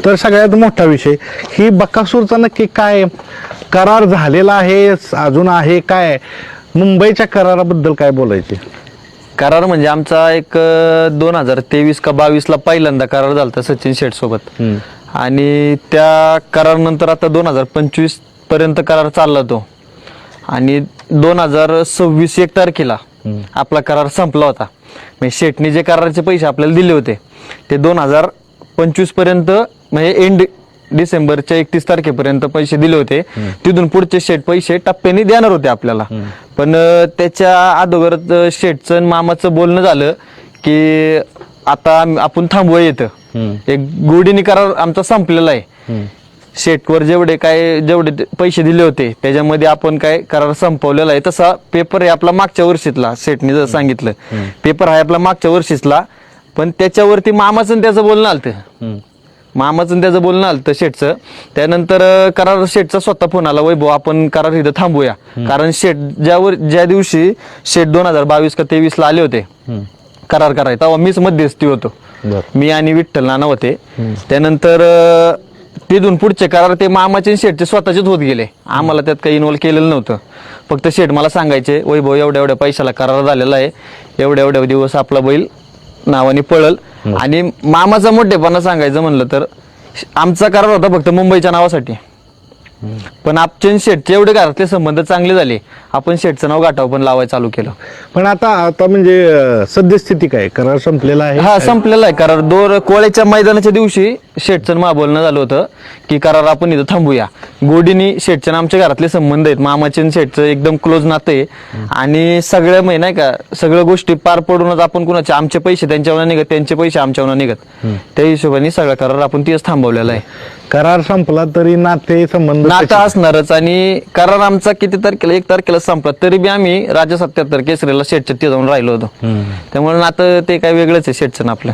तर सगळ्यात मोठा विषय ही बकासूरचा नक्की काय करार झालेला आहे अजून आहे काय मुंबईच्या कराराबद्दल काय बोलायचे? करार म्हणजे आमचा एक 2023 का 22ला पहिल्यांदा करार झाला होता सचिन शेठ सोबत. आणि त्या करारानंतर आता 2025 पर्यंत करार चालला तो. आणि 2026 1 तारखेला आपला करार संपला होता. म्हणजे शेठने जे कराराचे पैसे आपल्याला दिले होते ते 2025 पर्यंत म्हणजे एंड डिसेंबरच्या 31 तारखेपर्यंत पैसे दिले होते. तिथून पुढचे शेठ पैसे टप्प्याने देणार होते आपल्याला. पण त्याच्या अगोदर शेठचं आणि मामाचं बोलणं झालं की आता आपण थांबूया येतं. एक गोडीने करार आमचा संपलेला आहे. शेठवर जेवढे पैसे दिले होते त्याच्यामध्ये आपण काय करार संपवलेला आहे. तसा पेपर आहे आपला मागच्या वर्षीतला. शेठने जर सांगितलं पेपर आहे आपला मागच्या वर्षीतला. पण त्याच्यावरती मामाचं त्याचं बोलणं आलतं. मामाचं त्याचं बोलणं आलतं शेठचं. त्यानंतर करार शेठचा स्वतः फोन आला, वैभव आपण करार इथं थांबूया. कारण शेठ ज्या दिवशी शेठ 2022 का 23ला आले होते करार करायला तेव्हा मीच मध्यस्थी होतो. मी आणि विठ्ठल नाना होते. त्यानंतर तिथून पुढचे करार ते मामाचे शेठचे स्वतःचेच होत गेले. आम्हाला त्यात काही इन्व्हॉल्व केलेलं नव्हतं. फक्त शेठ मला सांगायचे, वैभव एवढ्या एवढ्या पैशाला करार झालेला आहे, एवढ्या एवढ्या दिवस आपला बैल नावाने पळल. आणि मामाचा मोठेपणा सांगायचं म्हणलं तर आमचा करार होता फक्त मुंबईच्या नावासाठी. पण आपण शेठचे एवढे घरातले संबंध चांगले झाले, आपण शेठचं नाव गाठाव पण लावायला चालू केलं. पण आता म्हणजे सद्यस्थिती काय करार संपलेला आहे? हा संपलेला आहे करार. कोळ्याच्या मैदानाच्या दिवशी शेठचं मा बोलणं झालं होतं की करार आपण इथं थांबूया. गोडीनी शेठच्या आमच्या घरातले संबंध आहेत. मामाचे शेठचं एकदम क्लोज नातं आहे. आणि सगळ्या नाही का सगळ्या गोष्टी पार पडूनच आपण कुणाचे आमचे पैसे त्यांच्यावर निघत, त्यांचे पैसे आमच्यावर निघत, त्या हिशोबाने सगळा करार आपण तिथंच थांबवलेला आहे. करार संपला तरी नाते संबंध नातं असणारच. आणि करार आमचा किती तारखेला 1 तारखेला संपला तरी बी आम्ही राजा 77 केसरीला शेठच्या तिथे जाऊन राहिलो होतो. त्यामुळे नातं ते काय वेगळंच आहे शेठचं ना आपलं.